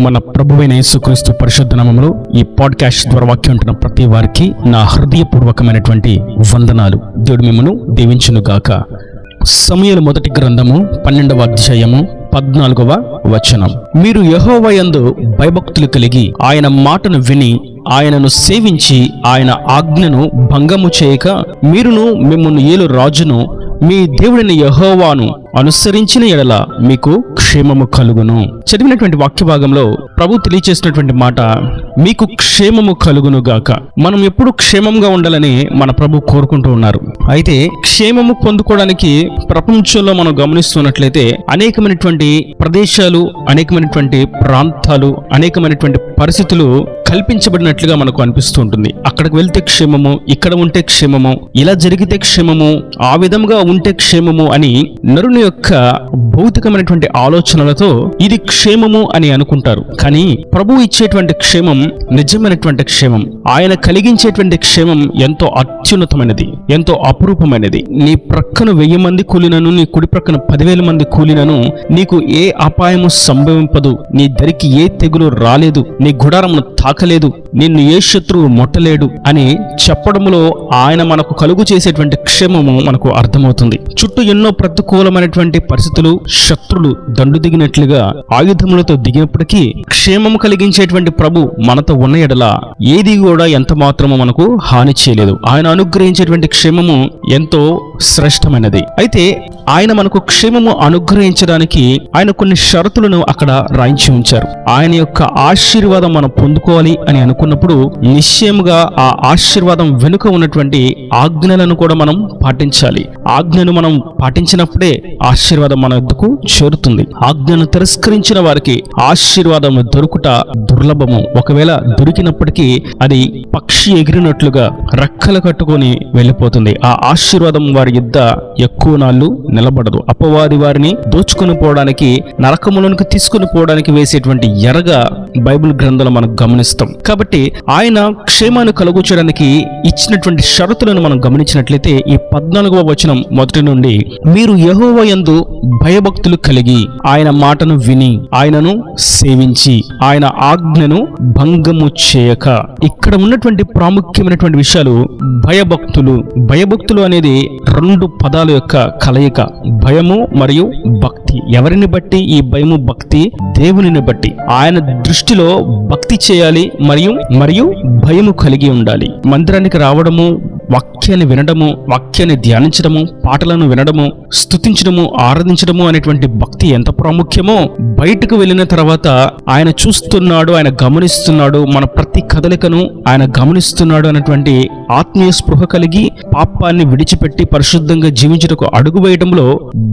మన ప్రభువైన యేసుక్రీస్తు పరిశుద్ధ నామములో ఈ పాడ్కాస్ట్ ద్వారా వాక్యం ఉంటున్న ప్రతి వారికి నా హృదయపూర్వకమైనటువంటి వందనాలు. దేవుడు మిమ్మను దీవించును గాక. సమూయేలు మొదటి గ్రంథము 12వ అధ్యాయము 14వ వచనం. మీరు యెహోవా యందు భయభక్తులు కలిగి ఆయన మాటను విని ఆయనను సేవించి ఆయన ఆజ్ఞను భంగము చేయక మీరును మిమ్మును ఏలు రాజును మీ దేవుడిని యెహోవాను అనుసరించిన ఎడల మీకు క్షేమము కలుగును. చదివినటువంటి వాక్య భాగంలో ప్రభు తెలియచేసినటువంటి మాట, మీకు క్షేమము కలుగును గాక. మనం ఎప్పుడు క్షేమంగా ఉండాలని మన ప్రభు కోరుకుంటూ ఉన్నారు. అయితే క్షేమము పొందుకోవడానికి ప్రపంచంలో మనం గమనిస్తున్నట్లయితే అనేకమైనటువంటి ప్రదేశాలు, అనేకమైనటువంటి ప్రాంతాలు, అనేకమైనటువంటి పరిస్థితులు కల్పించబడినట్లుగా మనకు అనిపిస్తూ ఉంటుంది. అక్కడికి వెళ్తే క్షేమము, ఇక్కడ ఉంటే క్షేమము, ఇలా జరిగితే క్షేమము, ఆ విధంగా ఉంటే క్షేమము అని నరుని యొక్క భౌతికమైనటువంటి ఆలోచనలతో ఇది క్షేమము అని అనుకుంటారు. కానీ ప్రభు ఇచ్చేటువంటి క్షేమం నిజమైనటువంటి క్షేమం. ఆయన కలిగించేటువంటి క్షేమం ఎంతో అత్యున్నతమైనది, ఎంతో అపురూపమైనది. నీ ప్రక్కన 1000 మంది కూలినను, నీ కుడి ప్రక్కన 10,000 మంది కూలినను నీకు ఏ అపాయము సంభవింపదు, నీ దరికి ఏ తెగులు రాలేదు, నీ గుడారమును తాకలేదు, నిన్ను ఏ శత్రువు ముట్టలేడు అని చెప్పడంలో ఆయన మనకు కలుగు చేసేటువంటి క్షేమము మనకు అర్థమవుతుంది. చుట్టూ ఎన్నో ప్రతికూలమైనటువంటి పరిస్థితులు, శత్రులు దండు దిగినట్లుగా ఆయుధములతో దిగినప్పటికీ క్షేమము కలిగించేటువంటి ప్రభు మనతో ఉన్న ఎడల ఏది కూడా ఎంత మాత్రమో మనకు హాని చేయలేదు. ఆయన అనుగ్రహించేటువంటి క్షేమము ఎంతో శ్రేష్టమైనది. అయితే ఆయన మనకు క్షేమము అనుగ్రహించడానికి ఆయన కొన్ని షరతులను అక్కడ రాయించి ఉంచారు. ఆయన యొక్క ఆశీర్వాదం మనం పొందుకోవాలి అని అనుకున్నప్పుడు నిశ్చయముగా ఆ ఆశీర్వాదం వెనుక ఉన్నటువంటి ఆజ్ఞలను కూడా మనం పాటించాలి. ఆజ్ఞను మనం పాటించినప్పుడే ఆశీర్వాదం మన వద్దకు చేరుతుంది. ఆజ్ఞను తిరస్కరించిన వారికి ఆశీర్వాదం దొరుకుట దుర్లభము. ఒకవేళ దొరికినప్పటికీ అది పక్షి ఎగిరినట్లుగా రెక్కలు కట్టుకొని వెళ్ళిపోతుంది. ఆ ఆశీర్వాదం వారి యుద్ధ ఎక్కువ నాళ్ళు నిలబడదు. అపవాది వారిని దోచుకుని పోవడానికి, నరకములోనికి తీసుకుని పోవడానికి వేసేటువంటి ఎరగా బైబిల్ గ్రంథంలో మనం గమనిస్తాం. కాబట్టి ఆయన క్షేమాన్ని కలుగుచడానికి ఇచ్చినటువంటి షరతులను మనం గమనించినట్లయితే ఈ 14వ వచనం మొదటి నుండి, మీరు యెహోవా యందు భయభక్తులు కలిగి ఆయన మాటను విని ఆయనను సేవించి ఆయన ఆజ్ఞను భంగము చేయక. ఇక్కడ ఉన్నటువంటి ప్రాముఖ్యమైనటువంటి విషయాలు భయభక్తులు. భయభక్తులు అనేది 2 పదాల యొక్క కలయిక, భయము మరియు భక్తి. ఎవరిని బట్టి ఈ భయము భక్తి? దేవునిని బట్టి. ఆయన దృష్టిలో భక్తి చేయాలి మరియు భయము కలిగి ఉండాలి. మందిరానికి రావడము, వాక్యాన్ని వినడము, వాక్యాన్ని ధ్యానించడము, పాటలను వినడము, స్తుతించడము, ఆరాధించడము అనేటువంటి భక్తి ఎంత ప్రాముఖ్యమో బయటకు వెళ్ళిన తర్వాత ఆయన చూస్తున్నాడు, ఆయన గమనిస్తున్నాడు, మన ప్రతి కదలికను ఆయన గమనిస్తున్నాడు అనేటువంటి ఆత్మీయ స్పృహ కలిగి పాపాన్ని విడిచిపెట్టి పరిశుద్ధంగా జీవించుటకు అడుగు వేయడంలో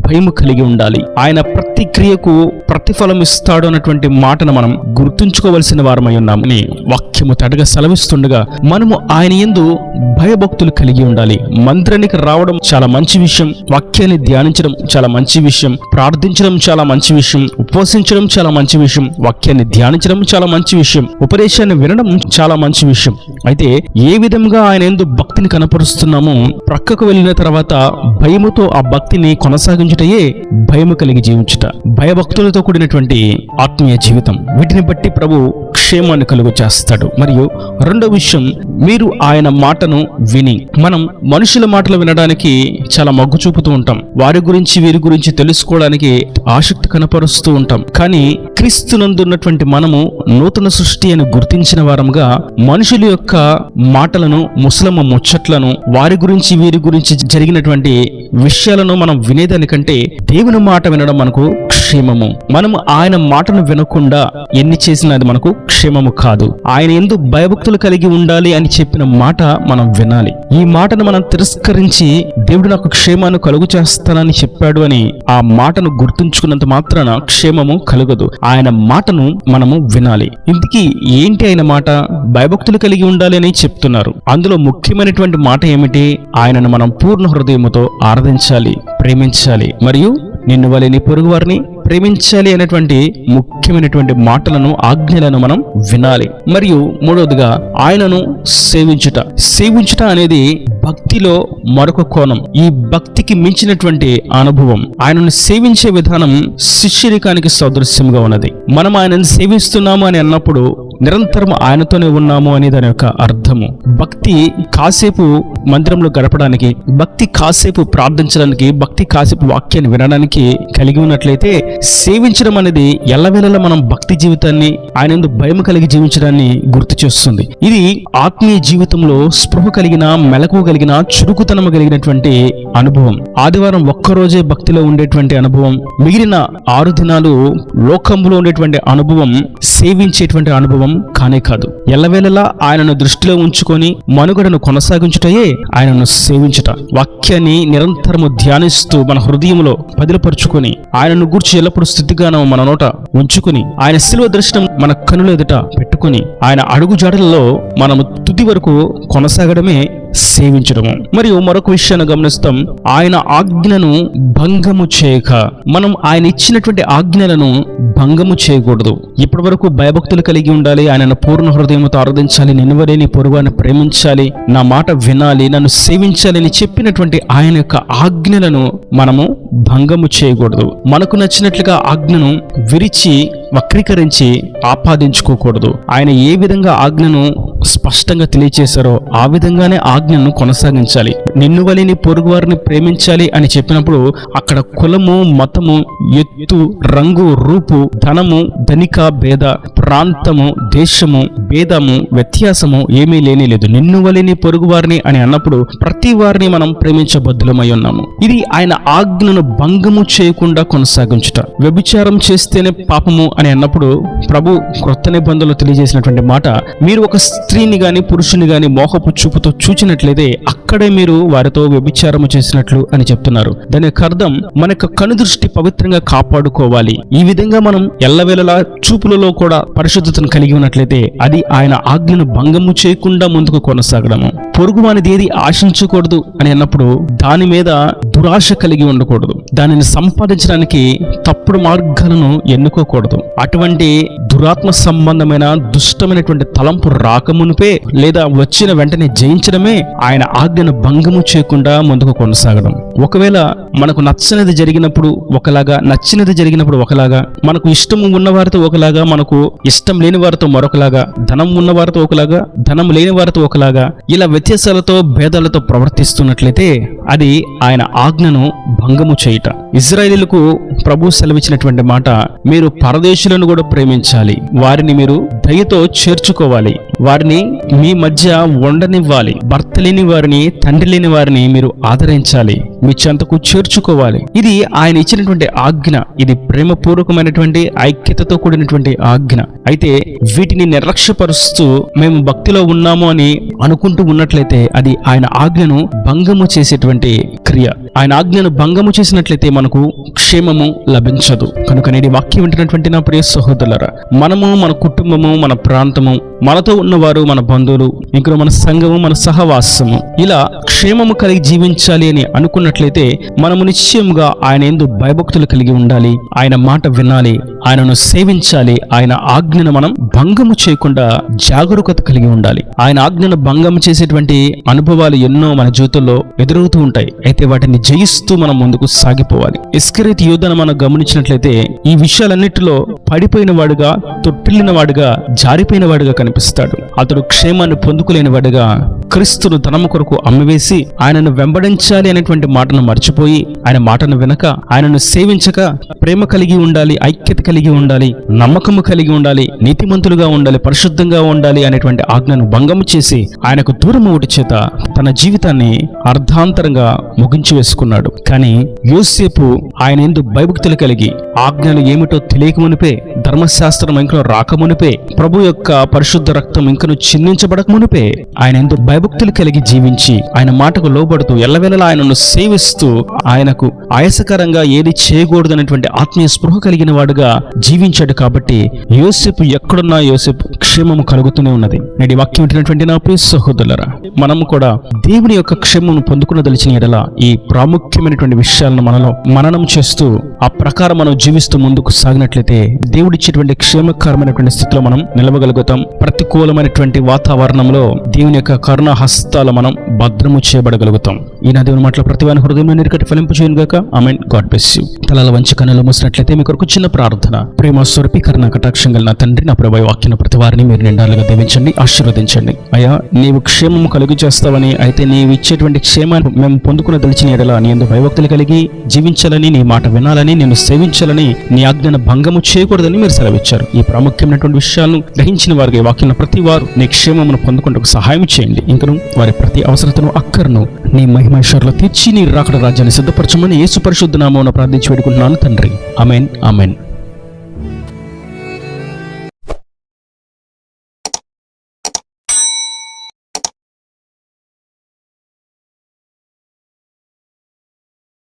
భయము కలిగి ఉండాలి. ఆయన ప్రతి క్రియకు ప్రతిఫలం ఇస్తాడు అన్నటువంటి మాటను మనం గుర్తుంచుకోవలసిన వారమై ఉన్నామని వాక్యము తడగా సెలవిస్తుండగా మనము ఆయన యందు భయభక్తులు కలిగి ఉండాలి. మందిరానికి రావడం చాలా మంచి విషయం, వాక్యాన్ని ధ్యానించడం చాలా మంచి విషయం, ప్రార్థించడం చాలా మంచి విషయం, ఉపవసించడం చాలా మంచి విషయం, వాక్యాన్ని ధ్యానించడం చాలా మంచి విషయం, ఉపదేశాన్ని వినడం చాలా మంచి విషయం. అయితే ఏ విధంగా ఆయన యందు భక్తిని కనపరుస్తున్నామో ప్రక్కకు వెళ్ళిన తర్వాత భయముతో ఆ భక్తిని కొనసాగించుటయే భయము కలిగి జీవించుట, భయభక్తులతో కూడినటువంటి ఆత్మీయ జీవితం. వీటిని బట్టి ప్రభు క్షేమాన్ని కలుగు చేస్తాడు. మరియు 2వ విషయం, మీరు ఆయన మాటను విని. మనం మనుషుల మాటలు వినడానికి చాలా మొగ్గు చూపుతూ ఉంటాం, వారి గురించి వీరి గురించి తెలుసుకోవడానికి ఆసక్తి కనపరుస్తూ ఉంటాం. కానీ క్రీస్తునందున్నటువంటి మనము నూతన సృష్టి అని గుర్తించిన వారముగా మనుషుల యొక్క మాటలను, ముసలమ్మ ముచ్చట్లను, వారి గురించి వీరి గురించి జరిగినటువంటి విషయాలను మనం వినేదానికంటే దేవుని మాట వినడం మనకు క్షేమము. మనము ఆయన మాటను వినకుండా ఎన్ని చేసినా అది మనకు క్షేమము కాదు. ఆయన యందు భయభక్తులు కలిగి ఉండాలి అని చెప్పిన మాట మనం వినాలి. ఈ మాటను మనం తిరస్కరించి దేవుడు నాకు క్షేమాన్ని కలుగు చేస్తానని చెప్పాడు అని ఆ మాటను గుర్తుంచుకున్నంత మాత్రాన క్షేమము కలుగదు. ఆయన మాటను మనము వినాలి. ఇంతకీ ఏంటి ఆయన మాట? భయభక్తులు కలిగి ఉండాలి అని చెప్తున్నారు. అందులో ముఖ్యమైనటువంటి మాట ఏమిటి? ఆయనను మనం పూర్ణ హృదయముతో ఆరాధించాలి, ప్రేమించాలి, మరియు నిన్ను వలె నీ పొరుగు వారిని ప్రేమించాలి అనేటువంటి ముఖ్యమైనటువంటి మాటలను, ఆజ్ఞలను మనం వినాలి. మరియు మూడవదిగా ఆయనను సేవించుట అనేది భక్తిలో మరొక కోణం. ఈ భక్తికి మించినటువంటి అనుభవం, ఆయనను సేవించే విధానం శిష్యరికానికి సదృశ్యంగా ఉన్నది. మనం ఆయనను సేవిస్తున్నాము అని అన్నప్పుడు నిరంతరం ఆయనతోనే ఉన్నాము అని దాని యొక్క అర్థము. భక్తి కాసేపు మందిరంలో గడపడానికి, భక్తి కాసేపు ప్రార్థించడానికి, భక్తి కాసేపు వాక్యాన్ని వినడానికి కలిగి ఉన్నట్లయితే, సేవించడం అనేది ఎల్లవేళలా మనం భక్తి జీవితాన్ని, ఆయన యందు భయం కలిగి జీవించడాన్ని గుర్తు చేస్తుంది. ఇది ఆత్మీయ జీవితంలో స్పృహ కలిగిన, మెలకువ కలిగిన, చురుకుతనము కలిగినటువంటి అనుభవం. ఆదివారం ఒక్కరోజే భక్తిలో ఉండేటువంటి అనుభవం, మిగిలిన 6 దినాలు లోకంలో ఉండేటువంటి అనుభవం సేవించేటువంటి అనుభవం కానే కాదు. ఎల్లవేళలా ఆయనను దృష్టిలో ఉంచుకొని మనుగడను కొనసాగించుటయే ఆయనను సేవించుట. వాక్యాన్ని నిరంతరము ధ్యానిస్తూ మన హృదయంలో పదిలపరుచుకొని, ఆయనను గూర్చి ఎల్లప్పుడూ స్థితిగానం మన నోట ఉంచుకుని, ఆయన శిలువ దర్శనం మన కనుల ఎదుట పెట్టుకుని, ఆయన అడుగుజాడలలో మనము తుది వరకు కొనసాగడమే సేవించడము. మరియు మరొక విషయాన్ని గమనిస్తాం, ఆయన ఆజ్ఞను భంగము చేయక. మనం ఆయన ఇచ్చినటువంటి ఆజ్ఞలను భంగము చేయకూడదు. ఇప్పటి వరకు భయభక్తులు కలిగి ఉండాలి, ఆయనను పూర్ణ హృదయంతో ఆరాధించాలి, నిన్నువలే నీ పొరుగువారిని ప్రేమించాలి, నా మాట వినాలి, నన్ను సేవించాలి అని చెప్పినటువంటి ఆయన యొక్క ఆజ్ఞలను మనము భంగము చేయకూడదు. మనకు నచ్చినట్లుగా ఆజ్ఞను విరిచి, వక్రీకరించి ఆపాదించుకోకూడదు. ఆయన ఏ విధంగా ఆజ్ఞను స్పష్టంగా తెలియచేశారో ఆ విధంగానే ఆజ్ఞను కొనసాగించాలి. నిన్ను వలె నీ పొరుగువారిని ప్రేమించాలి అని చెప్పినప్పుడు అక్కడ కులము, మతము, ఎత్తు, రంగు, రూపు, ధనము, ధనిక భేద, ప్రాంతము, దేశము, భేదము, వ్యత్యాసము ఏమీ లేనేలేదు. నిన్ను వలె నీ పొరుగువారిని అని అన్నప్పుడు ప్రతి వారిని మనం ప్రేమించబద్ధులమై ఉన్నాము. ఇది ఆయన ఆజ్ఞను భంగము చేయకుండా కొనసాగించుట. వ్యభిచారం చేస్తేనే పాపము అని అన్నప్పుడు ప్రభు క్రొత్త నిబంధనలో తెలియజేసినటువంటి మాట, మీరు ఒక స్త్రీని గాని పురుషుని గాని మోహపు చూపుతో చూచినట్లయితే అక్కడే మీరు వారితో వ్యభిచారము చేసినట్లు అని చెప్తున్నారు. దాని యొక్క అర్థం, మన యొక్క కనుదృష్టి పవిత్రంగా కాపాడుకోవాలి. ఈ విధంగా మనం ఎల్లవేళలా చూపులలో కూడా పరిశుద్ధతను కలిగి ఉన్నట్లయితే అది ఆయన ఆజ్ఞను భంగము చేయకుండా ముందుకు కొనసాగడము. పొరుగువానిది ఏది ఆశించకూడదు అని అన్నప్పుడు దాని మీద దురాశ కలిగి ఉండకూడదు. దానిని సంపాదించడానికి తప్పుడు మార్గాలను ఎన్నుకోకూడదు. అటువంటి దురాత్మ సంబంధమైన దుష్టమైనటువంటి తలంపు రాకమునిపే లేదా వచ్చిన వెంటనే జయించడమే ఆయన ఆజ్ఞను భంగము చేయకుండా ముందుకు కొనసాగడం. ఒకవేళ మనకు నచ్చనిది జరిగినప్పుడు ఒకలాగా, నచ్చినది జరిగినప్పుడు ఒకలాగా, మనకు ఇష్టం ఉన్న వారితో ఒకలాగా, మనకు ఇష్టం లేని వారితో మరొకలాగా, ధనం ఉన్న వారితో ఒకలాగా, ధనం లేని వారితో ఒకలాగా, ఇలా వ్యత్యాసాలతో భేదాలతో ప్రవర్తిస్తున్నట్లయితే అది ఆయన ఆజ్ఞను భంగము చేయుట. ఇశ్రాయేలుకు ప్రభు సెలవిచ్చినటువంటి మాట, మీరు పరదేశులను కూడా ప్రేమించాలి, వారిని మీరు దయతో చేర్చుకోవాలి, వారిని మీ మధ్య ఉండనివ్వాలి, భర్త లేని వారిని, తండ్రి లేని వారిని మీరు ఆదరించాలి, మీ చెంతకు చేర్చుకోవాలి. ఇది ఆయన ఇచ్చినటువంటి ఆజ్ఞ. ఇది ప్రేమపూర్వకమైనటువంటి ఐక్యతతో కూడినటువంటి ఆజ్ఞ. అయితే వీటిని నిర్లక్ష్యపరుస్తూ మేము భక్తిలో ఉన్నాము అని అనుకుంటూ ఉన్నట్లయితే అది ఆయన ఆజ్ఞను భంగము చేసేటువంటి క్రియ. ఆయన ఆజ్ఞను భంగము చేసినట్లయితే మనకు క్షేమము లభించదు. కనుక నేటి వాక్యం వింటున్నటువంటి నా ప్రియ సహోదరులారా, మనము, మన కుటుంబము, మన ప్రాంతము, మనతో ఉన్నవారు, మన బంధువులు, ఇంకా మన సంఘము, మన సహవాసము ఇలా క్షేమము కలిగి జీవించాలి అని అనుకున్నట్లయితే మనము నిశ్చయముగా ఆయన యందు భయభక్తులు కలిగి ఉండాలి, ఆయన మాట వినాలి, ఆయనను సేవించాలి. ఆయన ఆజ్ఞను మనం భంగము చేయకుండా జాగరూకత కలిగి ఉండాలి. ఆయన ఆజ్ఞను భంగము చేసేటువంటి అనుభవాలు ఎన్నో మన జీవితంలో ఎదురవుతూ ఉంటాయి. అయితే వాటిని జయిస్తూ మనం ముందుకు సాగిపోవాలి. ఇస్కరియోతు యూదాను మనం గమనించినట్లయితే ఈ విషయాలన్నిటిలో పడిపోయిన వాడుగా, తొట్టిల్లిన వాడుగా, జారిపోయిన వాడుగా కనిపిస్తాడు. అతడు క్షేమాన్ని పొందుకోలేని వాడుగా, క్రీస్తును ధనము కొరకు అమ్మివేసి ఆయనను వెంబడించాలి అనేటువంటి మాటను మర్చిపోయి, ఆయన మాటను వినక, ఆయనను సేవించక, ప్రేమ కలిగి ఉండాలి, ఐక్యత కలిగి ఉండాలి, నమ్మకము కలిగి ఉండాలి, నీతిమంతులుగా ఉండాలి, పరిశుద్ధంగా ఉండాలి అనేటువంటి ఆజ్ఞను భంగము చేసి ఆయనకు దూరము ఒకటి చేత తన జీవితాన్ని అర్ధాంతరంగా ముగించి వేసుకున్నాడు. కానీ యోసేపు ఆయన యందు భయభక్తులు కలిగి, ఆజ్ఞలు ఏమిటో తెలియకమునిపే, ధర్మశాస్త్రం ఇంకను రాకమునిపే, ప్రభు యొక్క పరిశుద్ధ రక్తం ఇంకను చిందించబడక మునిపే ఆయన యందు భయభక్తులు కలిగి జీవించి, ఆయన మాటకు లోబడుతూ, ఎల్లవేళలా ఆయనను సేవిస్తూ, ఆయనకు ఆయాసకరంగా ఏది చేయకూడదు అనేటువంటి ఆత్మీయ స్పృహ కలిగిన వాడుగా జీవించాడు. కాబట్టి యోసేపు ఎక్కడున్నా యోసేపు క్షేమము కలుగుతూనే ఉన్నది. నేటి వాక్యం వింటున్నటువంటి నా ప్రియ సహోదరులారా, మనము కూడా దేవుని యొక్క క్షేమము పొందుకునదలిచిన ఎడల ఈ ప్రాముఖ్యమైనటువంటి విషయాలను మనలో మననం చేస్తూ ఆ ప్రకారం మనం జీవిస్తూ ముందుకు సాగినట్లయితే దేవుడిచ్చేటువంటి క్షేమకరమైనటువంటి స్థితిలో మనం నిలవగలుగుతాం. ప్రతికూలమైనటువంటి వాతావరణంలో దేవుని యొక్క కరుణ హస్తాలు మనం భద్రము చేయబడగలుగుతాం. ఈ నా దేవుని మాటల ప్రతి వాని హృదయంలో నిరకటి ఫలింపు చేయను గాక. ఆమేన్. God bless you. తలల వంచి కన్నులు మూసినట్లయితే మీ కొరకు చిన్న ప్రార్థన. ప్రేమ స్వరూపి కరుణ కటాక్షం గల నా తండ్రి, నా ప్రభు వాక్యం ప్రతి వారిని మీరు నిండాలుగా దీవించండి, ఆశీర్వదించండి. అయ్యా, నీవు క్షేమము కలుగు చేస్తావని, అయితే నీవు ఇచ్చేటువంటి క్షేమాన్ని మేము పొందుకున్న తెలిసిన ఎడల నీ యందు భయభక్తులు కలిగి జీవించాలని, నీ మాట వినాలని, నేను సేవించాలని, నీ ఆజ్ఞను భంగము చేయకూడదని మీరు సెలవిచ్చారు. ఈ ప్రాముఖ్యమైనటువంటి విషయాలను గ్రహించిన వారికి వాక్యం ప్రతి వారు నీ క్షేమమును పొందుకుంటూ సహాయం చేయండి. ఇంకను వారి ప్రతి అవసరతను అక్కర్ను నీ మహిమేశ్వరులో తీర్చి నీ రాకడ రాజ్యాన్ని సిద్ధపరచమని యేసు పరిశుద్ధ నామమున ప్రార్థించి వేడుకుంటున్నాను తండ్రి. ఆమేన్. ఆమేన్.